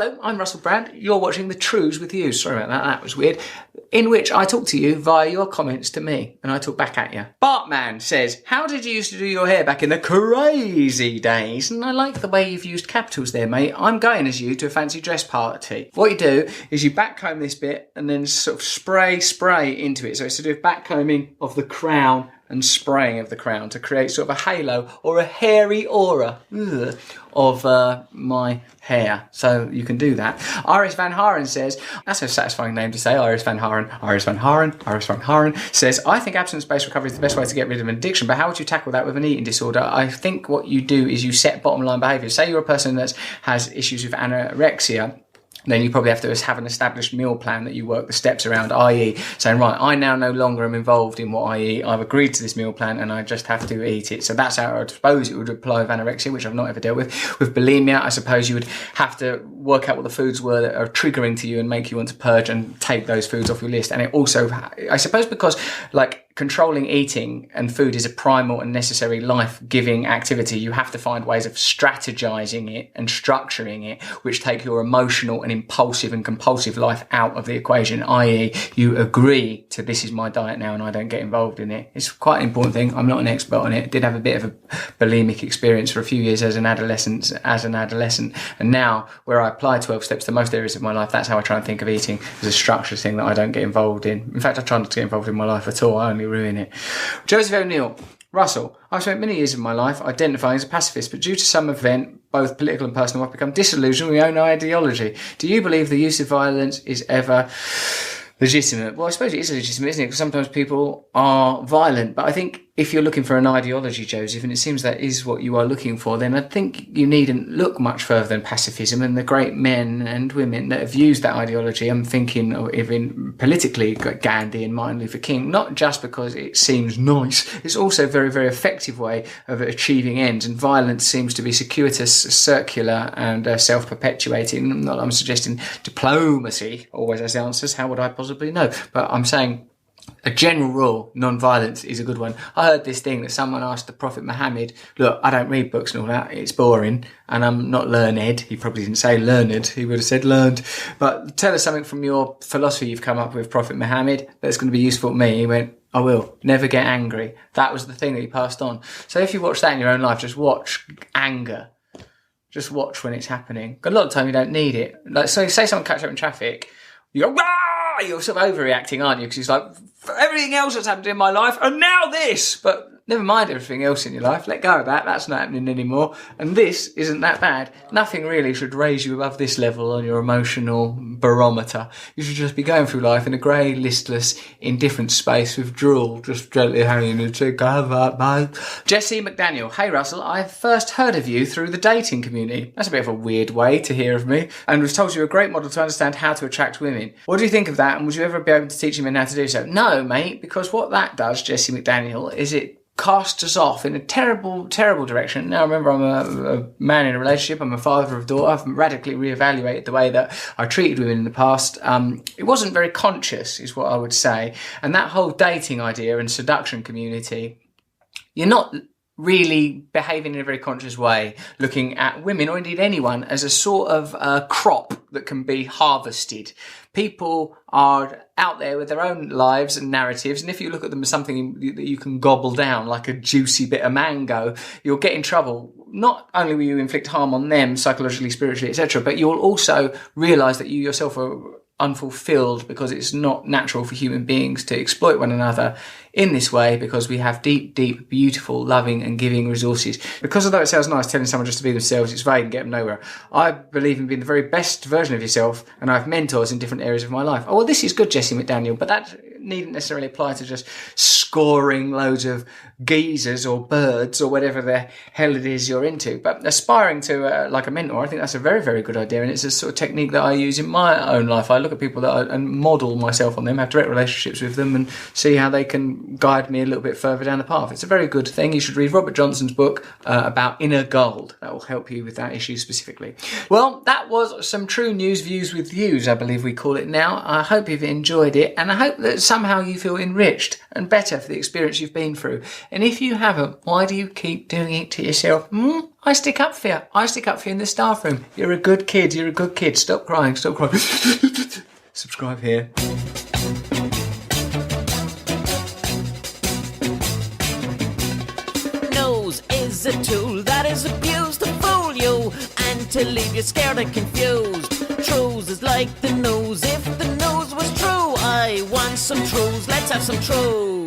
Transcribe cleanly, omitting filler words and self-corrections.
Hello, I'm Russell Brand. You're watching the Trews with you. Sorry about that, that was weird. In which I talk to you via your comments to me, and I talk back at you. Bartman says, how did you used to do your hair back in the crazy days? And I like the way you've used capitals there, mate. I'm going as you to a fancy dress party. What you do is you backcomb this bit and then sort of spray into it. So it's sort of backcombing of the crown and spraying of the crown to create sort of a halo or a hairy aura of my hair. So you can do that. Iris Van Haren says, that's a satisfying name to say, Iris Van Haren. Iris Van Haren says, I think abstinence-based recovery is the best way to get rid of an addiction, but how would you tackle that with an eating disorder? I think what you do is you set bottom line behaviours. Say you're a person that has issues with anorexia, then you probably have to have an established meal plan that you work the steps around, i.e. saying, right, I now no longer am involved in what I eat. I've agreed to this meal plan and I just have to eat it. So that's how I suppose it would apply with anorexia, which I've not ever dealt with. With bulimia, I suppose you would have to work out what the foods were that are triggering to you and make you want to purge and take those foods off your list. And it also, I suppose, because like controlling eating and food is a primal and necessary life-giving activity, you have to find ways of strategizing it and structuring it, which take your emotional and impulsive and compulsive life out of the equation, i.e. you agree to this is my diet now and I don't get involved in it. It's quite an important thing. I'm not an expert on it. Did have a bit of a bulimic experience for a few years as an adolescent. And now where I apply 12 steps to most areas of my life, that's how I try and think of eating as a structured thing that I don't get involved in. In fact, I try not to get involved in my life at all. I only ruin it. Joseph O'Neill. Russell, I've spent many years of my life identifying as a pacifist, but due to some event, both political and personal, I've become disillusioned with my own ideology. Do you believe the use of violence is ever legitimate? Well, I suppose it is legitimate, isn't it? Because sometimes people are violent. But I think if you're looking for an ideology, Joseph, and it seems that is what you are looking for, then I think you needn't look much further than pacifism and the great men and women that have used that ideology. I'm thinking of even politically Gandhi and Martin Luther King, not just because it seems nice. It's also a very, very effective way of achieving ends. And violence seems to be circuitous, circular, and self-perpetuating. Not that I'm suggesting diplomacy always has the answers. How would I possibly know? But I'm saying a general rule, non-violence is a good one. I heard this thing that someone asked the Prophet Muhammad, look, I don't read books and all that, it's boring, and I'm not learned. He probably didn't say learned, he would have said learned. But tell us something from your philosophy you've come up with, Prophet Muhammad, that's going to be useful to me. He went, I will. Never get angry. That was the thing that he passed on. So if you watch that in your own life, just watch anger. Just watch when it's happening. A lot of the time you don't need it. Like, so say someone catch up in traffic, you go, rah! You're sort of overreacting, aren't you? Because it's like, for everything else that's happened in my life, and now this! But never mind everything else in your life. Let go of that. That's not happening anymore. And this isn't that bad. Nothing really should raise you above this level on your emotional barometer. You should just be going through life in a grey, listless, indifferent space with drool just gently hanging together, mate. Jessie McDaniel. Hey, Russell. I first heard of you through the dating community. That's a bit of a weird way to hear of me. And was told you're a great model to understand how to attract women. What do you think of that? And would you ever be able to teach men how to do so? No, mate, because what that does, Jessie McDaniel, is it casts us off in a terrible, terrible direction. Now, remember, I'm a man in a relationship. I'm a father of a daughter. I've radically reevaluated the way that I treated women in the past. It wasn't very conscious, is what I would say. And that whole dating idea and seduction community, you're not really behaving in a very conscious way, looking at women, or indeed anyone, as a sort of crop that can be harvested. People are out there with their own lives and narratives, and if you look at them as something that you can gobble down, like a juicy bit of mango, you'll get in trouble. Not only will you inflict harm on them, psychologically, spiritually, etc., but you'll also realise that you yourself are unfulfilled, because it's not natural for human beings to exploit one another in this way, because we have deep, deep, beautiful, loving and giving resources. Because although it sounds nice telling someone just to be themselves, it's vague and get them nowhere. I believe in being the very best version of yourself, and I have mentors in different areas of my life. Oh, well, this is good, Jessie McDaniel, but that needn't necessarily apply to just scoring loads of geezers or birds or whatever the hell it is you're into. But aspiring to like a mentor, I think that's a very, very good idea, and it's a sort of technique that I use in my own life. I look at people and model myself on them, have direct relationships with them, and see how they can guide me a little bit further down the path. It's a very good thing. You should read Robert Johnson's book about inner gold. That will help you with that issue specifically. Well, that was some true news views with views, I believe we call it now. I hope you've enjoyed it, and I hope that somehow you feel enriched and better for the experience you've been through. And if you haven't, why do you keep doing it to yourself? I stick up for you. I stick up for you in the staff room. You're a good kid. You're a good kid. Stop crying. Stop crying. Subscribe here. Nose is a tool that is abused to fool you and to leave you scared and confused. Trews is like the nose. If the nose was true, I want some trews. Let's have some trews.